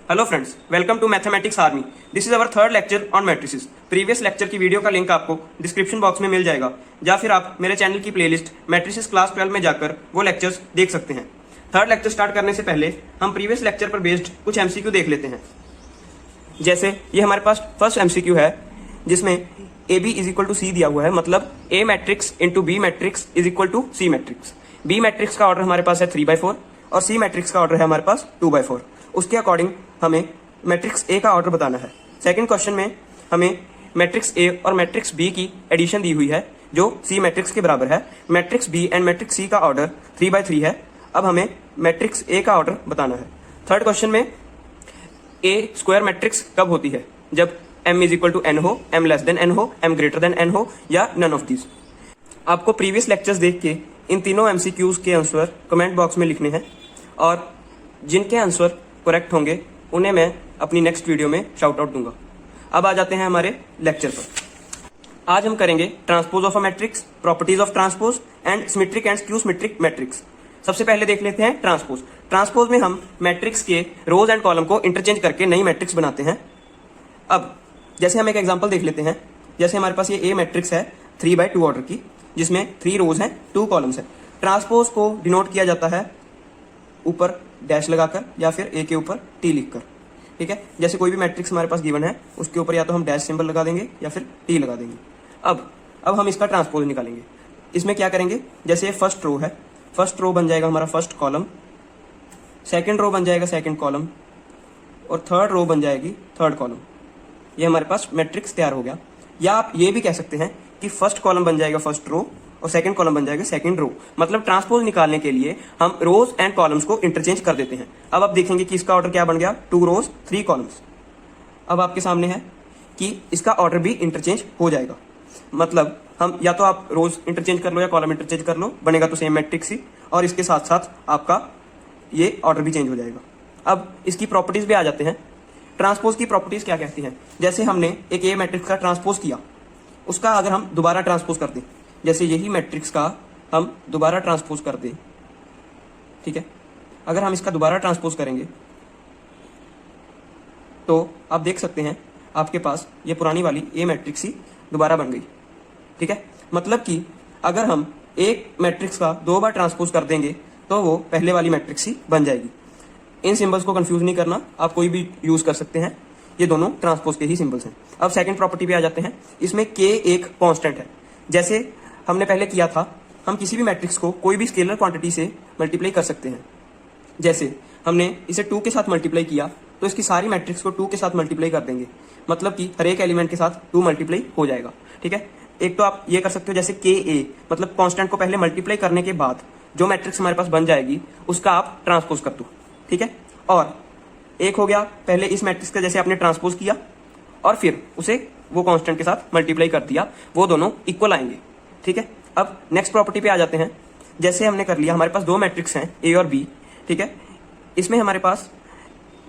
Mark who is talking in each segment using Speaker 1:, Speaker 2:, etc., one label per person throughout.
Speaker 1: Hello friends, welcome to mathematics army. This is our third lecture on matrices. Previous lecture की video का link आपको description box में मिल जाएगा, या फिर आप मेरे चैनल की प्लेलिस्ट मैट्रिसेस क्लास 12 में जाकर वो लेक्चर्स देख सकते हैं। थर्ड लेक्चर स्टार्ट करने से पहले हम प्रीवियस लेक्चर पर बेस्ड कुछ एमसीक्यू देख लेते हैं। जैसे ये हमारे पास फर्स्ट एमसीक्यू है, जिसमें A B is equal to C दिया हुआ है, मतलब A matrix into B matrix is equal to C matrix. B matrix का ऑर्डर हमारे पास है 3/4 और सी मैट्रिक्स का ऑर्डर है हमारे पास 2/4। उसके अकॉर्डिंग हमें मैट्रिक्स ए का ऑर्डर बताना है। सेकंड क्वेश्चन में हमें मैट्रिक्स ए और मैट्रिक्स बी की एडिशन दी हुई है, जो सी मैट्रिक्स के बराबर है। मैट्रिक्स बी एंड मैट्रिक्स सी का ऑर्डर 3/3 है। अब हमें मैट्रिक्स ए का ऑर्डर बताना है। थर्ड क्वेश्चन में ए स्क्वायर मैट्रिक्स कब होती है, जब m is equal to n हो, m लेस देन एन हो, m ग्रेटर देन एन हो, या नन ऑफ दिस। आपको प्रीवियस लेक्चर्स देख के इन तीनों एमसीक्यूज के आंसर कमेंट बॉक्स में लिखने हैं, और जिनके आंसर करेक्ट होंगे उन्हें मैं अपनी नेक्स्ट वीडियो में शाउट आउट दूंगा। अब आ जाते हैं हमारे लेक्चर पर। आज हम करेंगे transpose of a matrix, properties of transpose and symmetric and skew symmetric matrix. सबसे पहले देख लेते हैं ट्रांसपोज। ट्रांसपोज में हम मैट्रिक्स के रोज एंड कॉलम को इंटरचेंज करके नई मैट्रिक्स बनाते हैं। अब जैसे हम एक एग्जांपल देख लेते हैं। जैसे हमारे पास ये ए मैट्रिक्स है 3/2 ऑर्डर की, जिसमें 3 रोज हैं, 2 कॉलम्स हैं। ट्रांसपोज को डिनोट किया जाता है ऊपर डैश लगाकर या फिर ए के ऊपर टी लिखकर। ठीक है, जैसे कोई भी मैट्रिक्स हमारे पास गिवन है, उसके ऊपर या तो हम डैश सिंबल लगा देंगे या फिर टी लगा देंगे। अब हम इसका ट्रांसपोज निकालेंगे। इसमें क्या करेंगे, जैसे फर्स्ट रो है, फर्स्ट रो बन जाएगा हमारा फर्स्ट कॉलम, सेकंड रो बन जाएगा सेकंड कॉलम, और थर्ड रो बन जाएगी थर्ड कॉलम। ये हमारे पास मैट्रिक्स तैयार हो गया। या आप ये भी कह सकते हैं कि फर्स्ट कॉलम बन जाएगा फर्स्ट रो और सेकंड कॉलम बन जाएगा सेकंड रो। मतलब ट्रांसपोज निकालने के लिए हम रोज एंड कॉलम्स को इंटरचेंज कर देते हैं। अब आप देखेंगे कि इसका ऑर्डर क्या बन गया, 2 रोज 3 कॉलम्स। अब आपके सामने है कि इसका ऑर्डर भी इंटरचेंज हो जाएगा। मतलब हम या तो आप रोज इंटरचेंज कर लो या कॉलम इंटरचेंज कर लो, बनेगा तो सेम मैट्रिक्स ही, और इसके साथ साथ आपका ये ऑर्डर भी चेंज हो जाएगा। अब इसकी प्रॉपर्टीज भी आ जाते हैं। ट्रांसपोज की प्रॉपर्टीज क्या कहती हैं, जैसे हमने एक ए मैट्रिक्स का ट्रांसपोज किया, उसका अगर हम दोबारा ट्रांसपोज कर दें, जैसे यही मैट्रिक्स का हम दोबारा ट्रांसपोज कर दें, ठीक है, अगर हम इसका दोबारा ट्रांसपोज करेंगे तो आप देख सकते हैं आपके पास ये पुरानी वाली ए मैट्रिक्स ही दोबारा बन गई। ठीक है, मतलब कि अगर हम एक मैट्रिक्स का 2 बार ट्रांसपोज कर देंगे तो वो पहले वाली मैट्रिक्स ही बन जाएगी। इन सिंबल्स को कंफ्यूज नहीं करना, आप कोई भी यूज कर सकते हैं, ये दोनों ट्रांसपोज के ही सिंबल्स हैं। अब सेकंड प्रॉपर्टी पे आ जाते हैं। इसमें k एक कांस्टेंट है। जैसे हमने पहले किया था, हम किसी भी मैट्रिक्स को कोई भी स्केलर क्वांटिटी से मल्टीप्लाई कर सकते हैं। जैसे हमने इसे 2 के साथ मल्टीप्लाई किया, तो इसकी सारी मैट्रिक्स को 2 के साथ मल्टीप्लाई कर देंगे, मतलब कि हर एक एलिमेंट के साथ 2 मल्टीप्लाई हो जाएगा। ठीक है, एक तो आप ये कर सकते हो, जैसे ka, मतलब कांस्टेंट को पहले मल्टीप्लाई करने के बाद जो मैट्रिक्स हमारे पास बन जाएगी उसका आप ट्रांसपोज कर दो। ठीक है, और एक हो गया पहले इस मैट्रिक्स का जैसे आपने ट्रांसपोज किया और फिर उसे वो कांस्टेंट के साथ मल्टीप्लाई कर दिया, वो दोनों इक्वल आएंगे। ठीक है, अब नेक्स्ट प्रॉपर्टी पे आ जाते हैं। जैसे हमने कर लिया, हमारे पास 2 मैट्रिक्स हैं ए और बी। ठीक है, इसमें हमारे पास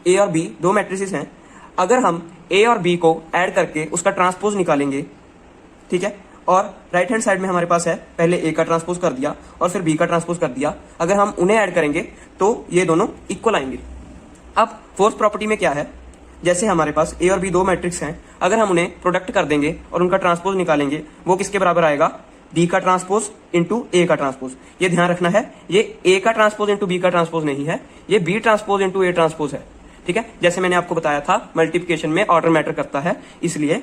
Speaker 1: ए और बी 2 मैट्रिसेस हैं। अगर हम ए और बी को ऐड करके उसका ट्रांसपोज निकालेंगे, ठीक है, और राइट हैंड साइड में हमारे पास है पहले ए का ट्रांसपोज कर दिया और फिर बी का ट्रांसपोज कर दिया, अगर हम उन्हें ऐड करेंगे तो ये दोनों इक्वल आएंगे। अब फोर्थ प्रॉपर्टी में क्या है, जैसे हमारे पास ए और बी 2 मैट्रिक्स हैं, अगर हम उन्हें प्रोडक्ट कर देंगे और उनका ट्रांसपोज निकालेंगे, वो किसके बराबर आएगा, बी का ट्रांसपोज इंटू ए का ट्रांसपोज। ये ध्यान रखना है, ये ए का ट्रांसपोज इंटू बी का ट्रांसपोज नहीं है, ये B transpose into A transpose है। ठीक है, जैसे मैंने आपको बताया था मल्टीप्लिकेशन में ऑर्डर मैटर करता है, इसलिए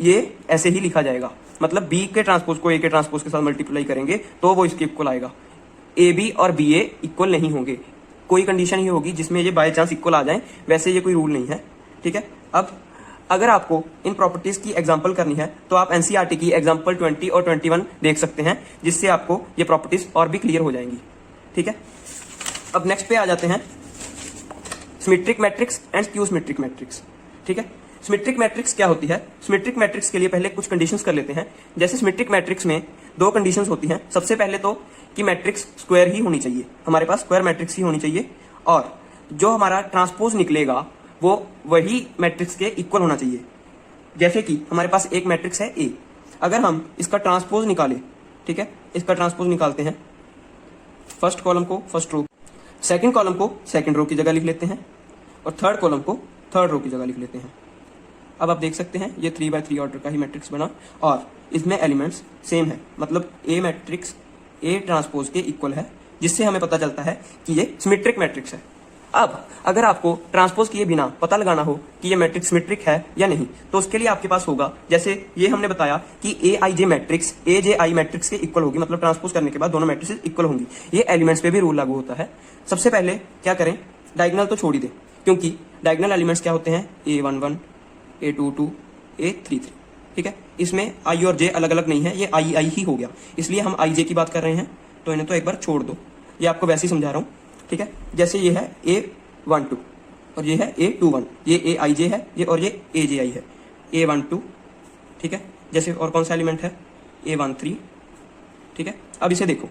Speaker 1: ये ऐसे ही लिखा जाएगा। मतलब बी के ट्रांसपोज को ए के ट्रांसपोज के साथ मल्टीप्लाई करेंगे तो वो इसके इक्वल आएगा। ए बी और बी ए इक्वल नहीं होंगे, कोई कंडीशन ही होगी जिसमें ये बाय चांस इक्वल आ जाए, वैसे ये कोई रूल नहीं है। ठीक है, अब अगर आपको इन प्रॉपर्टीज की एग्जांपल करनी है तो आप एनसीईआरटी की एग्जांपल 20 और 21 देख सकते हैं, जिससे आपको ये प्रॉपर्टीज और भी क्लियर हो जाएंगी। ठीक है, अब नेक्स्ट पे आ जाते हैं symmetric matrix and skew symmetric matrix. ठीक है, सिमेट्रिक मैट्रिक्स क्या होती है, सिमेट्रिक मैट्रिक्स के लिए पहले कुछ कंडीशंस कर लेते हैं। जैसे सिमेट्रिक मैट्रिक्स में 2 कंडीशंस होती हैं। सबसे पहले तो कि मैट्रिक्स स्क्वायर ही होनी चाहिए, हमारे पास स्क्वायर मैट्रिक्स ही होनी चाहिए, और जो हमारा ट्रांसपोज निकलेगा वो वही मैट्रिक्स के इक्वल होना चाहिए। जैसे कि हमारे पास एक मैट्रिक्स है ए, अगर हम इसका ट्रांसपोज निकालें, ठीक है, इसका ट्रांसपोज निकालते हैं, फर्स्ट कॉलम को फर्स्ट रो, सेकंड कॉलम को सेकंड रो की जगह लिख लेते हैं। और थर्ड कॉलम को थर्ड रो की जगह लिख लेते हैं। अब आप देख सकते हैं ये 3x3 ऑर्डर का ही मैट्रिक्स बना और इसमें एलिमेंट्स सेम है, मतलब ए मैट्रिक्स ए ट्रांसपोज के इक्वल है, जिससे हमें पता चलता है कि ये सिमेट्रिक मैट्रिक्स है। अब अगर आपको ट्रांसपोज किए बिना पता लगाना हो कि ये मैट्रिक्स सिमेट्रिक है या नहीं, तो उसके लिए आपके पास होगा, जैसे ये हमने बताया कि a i j matrix a j i matrix के इक्वल होगी, मतलब ट्रांसपोज करने के बाद दोनों मैट्रिक्स इक्वल होंगी। ये एलिमेंट्स पे भी रूल लागू होता है। सबसे पहले क्या करें, डायगोनल तो छोड़ ही दें, क्योंकि डायगोनल एलिमेंट्स क्या होते हैं, A11 A22 A33, ठीक है। इसमें आई और जे अलग अलग नहीं है, ये आई आई ही हो गया, इसलिए हम आई जे की बात कर रहे हैं, तो इन्हें तो एक बार छोड़ दो, ये आपको वैसे ही समझा रहा हूँ, ठीक है। जैसे ये है A12 और ये है A21, ये ए आई जे है ये, और ये ए जे आई है, A12, ठीक है। जैसे और कौन सा एलिमेंट है, A13, ठीक है। अब इसे देखो,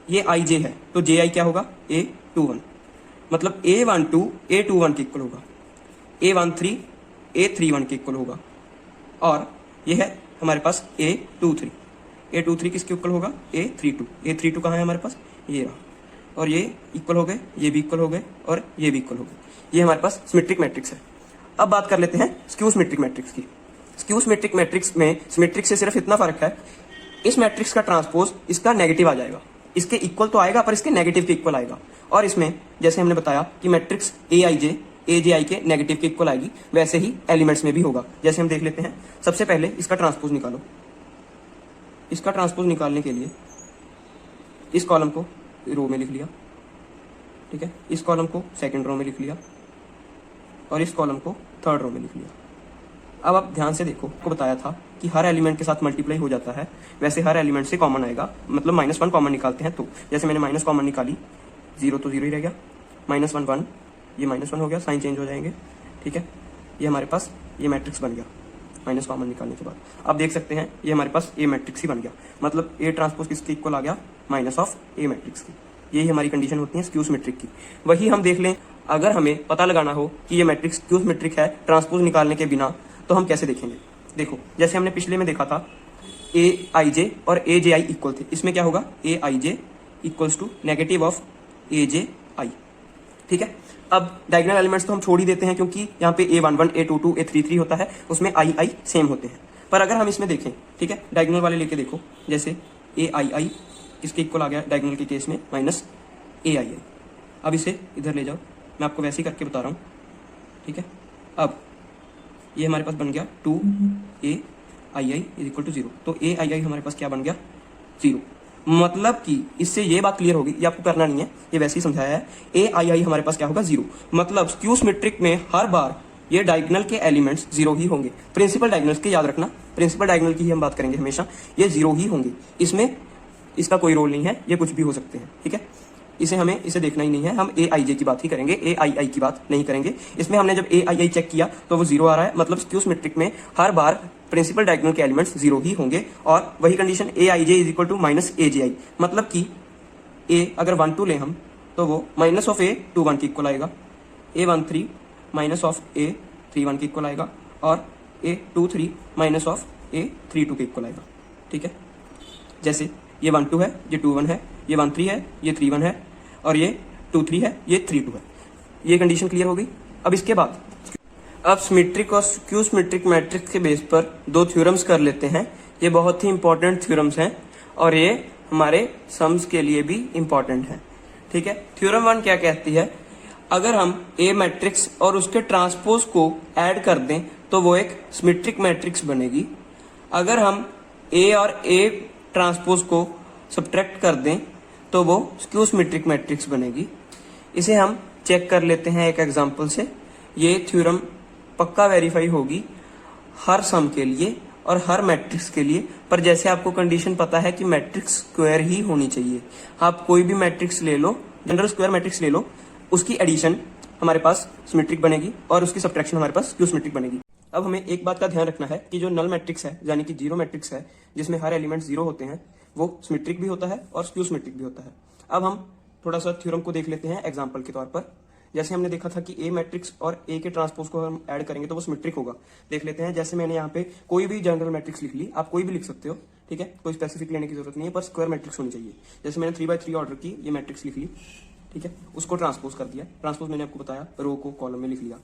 Speaker 1: ये आई जे है तो जे आई क्या होगा, A21, मतलब A12 A21 के इक्वल होगा, A13 A31 के इक्वल होगा, और ये है हमारे पास A23 किसके इक्वल होगा, A32 कहाँ है हमारे पास, ये रहा, और ये इक्वल हो गए, ये भी इक्वल हो गए, और ये भी इक्वल हो गए। ये हमारे पास सिमेट्रिक मैट्रिक्स है। अब बात कर लेते हैं स्क्यू सिमेट्रिक मैट्रिक्स की। स्क्यू सिमेट्रिक मैट्रिक्स में सिमेट्रिक से सिर्फ इतना फर्क है, इस मैट्रिक्स का ट्रांसपोज इसका नेगेटिव आ जाएगा, इसके इक्वल तो आएगा पर इसके नेगेटिव के इक्वल आएगा। और इसमें जैसे हमने बताया कि matrix A i J A j आई के नेगेटिव के इक्वल आएगी, वैसे ही एलिमेंट्स में भी होगा। जैसे हम देख लेते हैं, सबसे पहले इसका ट्रांसपोज निकालो। इसका ट्रांसपोज निकालने के लिए इस कॉलम को रो में लिख लिया, ठीक है, इस कॉलम को सेकंड रो में लिख लिया, और इस कॉलम को थर्ड रो में लिख लिया। अब आप ध्यान से देखो, को बताया था कि हर एलिमेंट के साथ मल्टीप्लाई हो जाता है, वैसे हर एलिमेंट से कॉमन आएगा, मतलब -1 कॉमन निकालते हैं। तो जैसे मैंने माइनस कॉमन निकाली, 0 तो 0 ही रह गया, -1 1, ये -1 हो गया, साइन चेंज हो जाएंगे, ठीक है। ये हमारे पास ये मैट्रिक्स बन गया माइनस कॉमन निकालने के बाद। आप देख सकते हैं ये हमारे पास ए मैट्रिक्स ही बन गया, मतलब ए ट्रांसपोज किसके इक्वल आ गया, माइनस ऑफ ए मैट्रिक्स की। यही हमारी कंडीशन होती है स्क्यू सिमेट्रिक की। वही हम देख लें, अगर हमें पता लगाना हो कि ये मैट्रिक्स स्क्यू सिमेट्रिक है ट्रांसपोज निकालने के बिना, तो हम कैसे देखेंगे। देखो, जैसे हमने पिछले में देखा था, ए आई जे और ए जे आई इक्वल थे, इसमें क्या होगा, ए i J equals to negative of A j आई, ठीक है। अब डायगोनल एलिमेंट्स तो हम छोड़ ही देते हैं, क्योंकि यहाँ पे A11 A22 A33 होता है, उसमें आई आई सेम होते हैं। पर अगर हम इसमें देखें, ठीक है, डायगोनल वाले लेके देखो, जैसे ए आई आई किसके इक्वल आ गया डायगोनल के केस में, माइनस ए आई आई। अब इसे इधर ले जाओ, मैं आपको वैसे ही करके बता रहा हूँ, ठीक है। अब ये हमारे पास बन गया 2 ए आई आई इज इक्वल टू 0, तो ए आई आई हमारे पास क्या बन गया, 0। मतलब कि इससे ये बात क्लियर होगी, ये आपको करना नहीं है, ये वैसे ही समझाया है। ए आई आई हमारे पास क्या होगा, 0, मतलब स्क्यू सिमेट्रिक में हर बार ये डायगोनल के एलिमेंट्स 0 ही होंगे। प्रिंसिपल डायगोनल्स की याद रखना, प्रिंसिपल डायगोनल की ही हम बात करेंगे हमेशा, ये 0 ही होंगे, इसमें इसका कोई रोल नहीं है, ये कुछ भी हो सकते हैं, ठीक है। हमें इसे देखना ही नहीं है, हम ए आई जे की बात ही करेंगे, ए आई आई की बात नहीं करेंगे। इसमें हमने जब ए आई आई चेक किया तो वो 0 आ रहा है, मतलब स्क्यू सिमेट्रिक में हर बार प्रिंसिपल डायगोनल के एलिमेंट्स 0 ही होंगे। और वही condition a i j is equal to minus a j i, मतलब कि ए अगर 1 2 लें हम, तो वो माइनस ऑफ A21 के इक्वल आएगा, A13 माइनस ऑफ A31 के इक्वल आएगा, और A23 माइनस ऑफ A32 के इक्वल आएगा, ठीक है। जैसे ये 1 2 है, ये 2 1 है, ये 1 3 है, ये 3 1 है, और ये 2 3 है, ये 3 2 है। ये कंडीशन क्लियर हो गई। अब इसके बाद अब सिमेट्रिक और स्क्यू सिमेट्रिक मैट्रिक्स के बेस पर 2 थ्योरम्स कर लेते हैं। ये बहुत ही इंपॉर्टेंट थ्योरम्स हैं, और ये हमारे सम्स के लिए भी इंपॉर्टेंट है, ठीक है। थ्योरम 1 क्या कहती है, अगर हम ए मैट्रिक्स और उसके ट्रांसपोज को ऐड कर दें तो वो एक सिमेट्रिक मैट्रिक्स बनेगी। अगर हम ए और ए ट्रांसपोज को सब्ट्रैक्ट कर दें तो वो स्क्यू सिमेट्रिक मैट्रिक्स बनेगी। इसे हम चेक कर लेते हैं एक एग्जांपल से। ये थ्योरम पक्का वेरीफाई होगी हर सम के लिए और हर मैट्रिक्स के लिए, पर जैसे आपको कंडीशन पता है कि मैट्रिक्स स्क्वायर ही होनी चाहिए। आप कोई भी मैट्रिक्स ले लो, जनरल स्क्वायर मैट्रिक्स ले लो, उसकी एडिशन हमारे पास सिमेट्रिक बनेगी और उसकी सब्ट्रैक्शन हमारे पास स्क्यू सिमेट्रिक बनेगी। अब हमें एक बात का ध्यान रखना है कि जो नल मैट्रिक्स है, यानी कि 0 मैट्रिक्स है, जिसमें हर एलिमेंट 0 होते हैं, वो सिमेट्रिक भी होता है और स्क्यू सिमेट्रिक भी होता है। अब हम थोड़ा सा थ्योरम को देख लेते हैं एग्जांपल के तौर पर। जैसे हमने देखा था कि ए मैट्रिक्स और ए के ट्रांसपोज को हम ऐड करेंगे तो वो सिमेट्रिक होगा। देख लेते हैं, जैसे मैंने यहाँ पे कोई भी जनरल मैट्रिक्स लिख ली, आप कोई भी लिख सकते हो, ठीक है, कोई स्पेसिफिक लेने की जरूरत नहीं है, पर स्क्वायर मैट्रिक्स होनी चाहिए। जैसे मैंने 3x3 ऑर्डर की ये मैट्रिक्स लिख ली, ठीक है, उसको ट्रांसपोज कर दिया। ट्रांसपोज मैंने आपको बताया, रो को कॉलम में लिख लिया,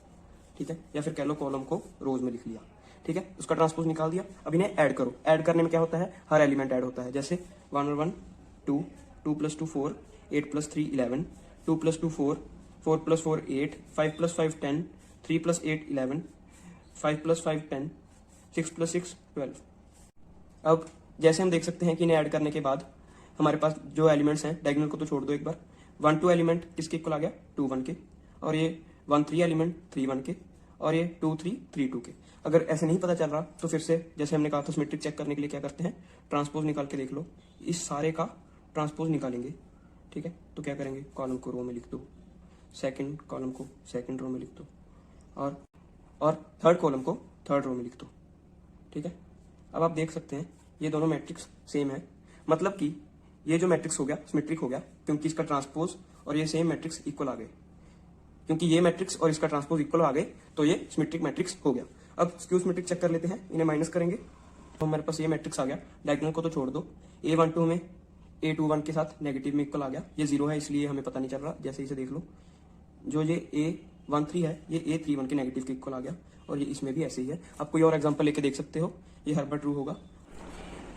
Speaker 1: ठीक है, या फिर कह लो कॉलम को रोज में लिख लिया, ठीक है, उसका ट्रांसपोज निकाल दिया। अब इन्हें ऐड करो। ऐड करने में क्या होता है, हर एलिमेंट ऐड होता है। जैसे 1 और 1 2, 2 + 2 4, 8 + 3 11, 2 + 2 4, 4 + 4 8, 5 + 5 10, 3 + 8 11, 5 + 5 10, 6 + 6 12। अब जैसे हम देख सकते हैं कि इन्हें ऐड करने के बाद हमारे पास जो एलिमेंट्स हैं, डायगोनल को तो छोड़ दो एक बार, 1 2 एलिमेंट किसके इक्वल आ गया, 2 1 के, और ये 1 3 एलिमेंट 3 1 के, और ये 2 3 3 2 के। अगर ऐसे नहीं पता चल रहा तो फिर से जैसे हमने कहा था सिमेट्रिक चेक करने के लिए क्या करते हैं, ट्रांसपोज निकाल के देख लो। इस सारे का ट्रांसपोज निकालेंगे, ठीक है, तो क्या करेंगे, कॉलम को रो में लिख दो, सेकंड कॉलम को सेकंड रो में लिख दो, और थर्ड कॉलम को थर्ड रो में लिख दो, ठीक है। अब आप देख सकते हैं ये दोनों मैट्रिक्स सेम है, मतलब कि ये जो मैट्रिक्स हो गया सिमेट्रिक हो गया क्योंकि इसका ट्रांसपोज और ये सेम मैट्रिक्स इक्वल आ गए। क्योंकि ये मैट्रिक्स और इसका ट्रांसपोज इक्वल आ गए तो ये सिमेट्रिक मैट्रिक्स हो गया। अब स्क्यू सिमेट्रिक चेक कर लेते हैं, इन्हें माइनस करेंगे तो हमारे पास ये मैट्रिक्स आ गया। डायगोनल को तो छोड़ दो, A12 में A21 के साथ नेगेटिव में इक्वल आ गया। ये 0 है इसलिए हमें पता नहीं चल रहा, जैसे इसे देख लो, जो ये A13 है ये A31 के नेगेटिव के इक्वल आ गया, और ये इसमें भी ऐसे ही है। आप कोई और एग्जांपल लेके देख सकते हो, ये हर बार ट्रू होगा।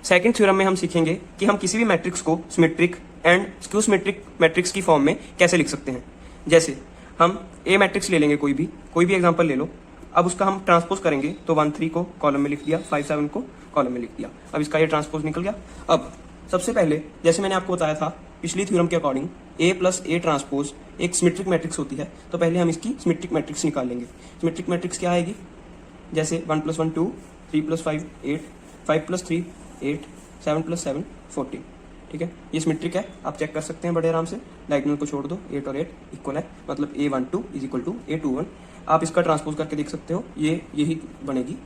Speaker 1: सेकंड थ्योरम में हम सीखेंगे कि हम किसी भी मैट्रिक्स को symmetric and skew symmetric matrix की फॉर्म में कैसे लिख सकते हैं। जैसे हम ए मैट्रिक्स ले लेंगे, कोई भी एग्जांपल ले लो। अब उसका हम ट्रांसपोज करेंगे तो 1 3 को कॉलम में लिख दिया, 5 7 को कॉलम में लिख दिया। अब इसका ये ट्रांसपोज निकल गया। अब सबसे पहले जैसे मैंने आपको बताया था पिछली थ्योरम के अकॉर्डिंग A + A ट्रांसपोज एक सिमेट्रिक मैट्रिक्स होती है, तो पहले हम इसकी सिमेट्रिक मैट्रिक्स निकाल लेंगे। सिमेट्रिक मैट्रिक्स क्या आएगी, जैसे 1 + 1 2, 3 + 5 8, 5 + 3 8, 7 + 7 14, ठीक है। ये सिमेट्रिक है, आप चेक कर सकते हैं बड़े आराम से। डायगोनल को छोड़ दो, 8 और 8 इक्वल है, मतलब A12 = A21। आप इसका ट्रांसपोज करके देख सकते हो, ये यही बनेगी,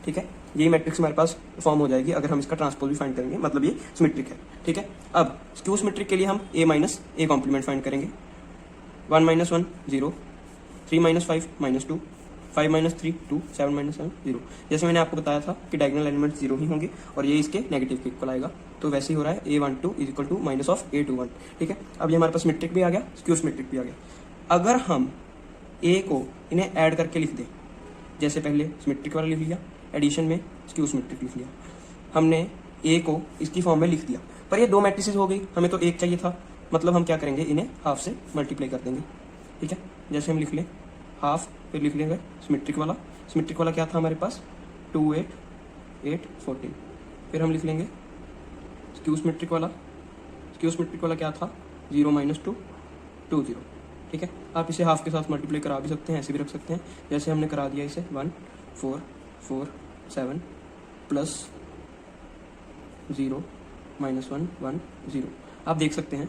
Speaker 1: ठीक है। यही मैट्रिक्स हमारे पास फॉर्म हो जाएगी अगर हम इसका ट्रांसपोज भी फाइंड करेंगे, मतलब ये सिमेट्रिक है, ठीक है। अब स्क्यू सिमेट्रिक के लिए हम A - A कॉम्प्लीमेंट फाइंड करेंगे। 1 - 1 0, 3 - 5 -2, 5 - 3 2, 7 - 7 0। जैसे मैंने आपको बताया था कि डायगोनल एलिमेंट 0 ही होंगे और ये इसके नेगेटिव के इक्वल आएगा, तो वैसे ही हो रहा है। A12 = -A21, ठीक है। अब ये हमारे पास सिमेट्रिक भी आ गया, स्क्यू सिमेट्रिक भी आ गया। अगर हम A को इन्हें ऐड करके लिख दें, जैसे पहले सिमेट्रिक वाला लिख लिया, एडिशन में स्क्यू सिमेट्रिक लिख लिया, हमने A को इसकी फॉर्म में लिख दिया, पर ये 2 मैट्रिसेस हो गई, हमें तो एक चाहिए था, मतलब हम क्या करेंगे, इन्हें हाफ से मल्टीप्लाई कर देंगे, ठीक है। जैसे हम लिख लें हाफ, फिर लिख लेंगे सिमेट्रिक वाला। सिमेट्रिक वाला क्या था हमारे पास, 2 8 8 14। फिर हम लिख लेंगे स्क्यू सिमेट्रिक वाला। स्क्यू सिमेट्रिक वाला क्या था, 0 - 2 2 0, ठीक है। आप इसे हाफ के साथ मल्टीप्लाई करा भी सकते हैं, ऐसे भी रख सकते हैं, जैसे हमने करा दिया इसे 1 4 4 7 प्लस 0 - 1 1 0। आप देख सकते हैं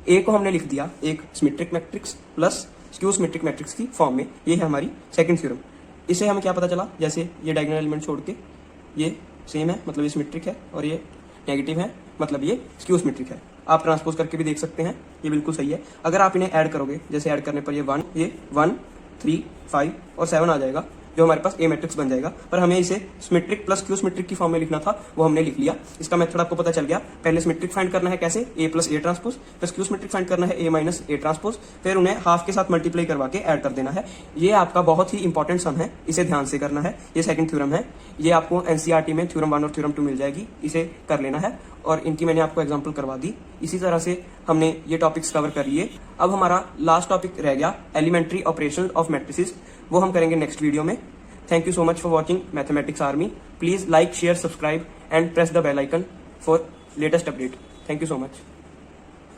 Speaker 1: A को हमने लिख दिया एक symmetric matrix plus skew symmetric matrix की फॉर्म में। ये है हमारी सेकंड थ्योरम। इससे हमें क्या पता चला, जैसे ये डायगोनल एलिमेंट छोड़ के ये सेम है, मतलब ये सिमेट्रिक है, और ये नेगेटिव है, मतलब ये स्क्यू सिमेट्रिक है। आप ट्रांसपोज करके भी देख सकते हैं, ये बिल्कुल सही है। अगर आप इन्हें ऐड करोगे, जैसे ऐड करने पर ये 1 3 5 और 7 आ जाएगा, जो हमारे पास ए मैट्रिक्स बन जाएगा। पर हमें इसे सिमेट्रिक प्लस क्यू सिमेट्रिक की फॉर्म में लिखना था, वो हमने लिख लिया। इसका मेथड आपको पता चल गया। पहले सिमेट्रिक फाइंड करना है कैसे, A + A ट्रांसपोज, फिर क्यू सिमेट्रिक फाइंड करना है A - A ट्रांसपोज, फिर उन्हें हाफ के साथ मल्टीप्लाई करवा के ऐड कर देना है। ये आपका बहुत ही इंपॉर्टेंट सम है, इसे ध्यान से करना है। ये सेकंड थ्योरम है, ये आपको NCERT में थ्योरम 1 और थ्योरम 2 मिल जाएगी, इसे कर लेना है। और इनकी मैंने आपको एग्जांपल करवा दी। इसी तरह से हमने ये टॉपिक्स कवर कर लिए। अब हमारा लास्ट टॉपिक रह गया एलिमेंट्री ऑपरेशन ऑफ मैट्रिसेस, वो हम करेंगे नेक्स्ट वीडियो में। Thank you so much for watching Mathematics Army. Please like, share, subscribe and press the bell icon for latest update. Thank you so much.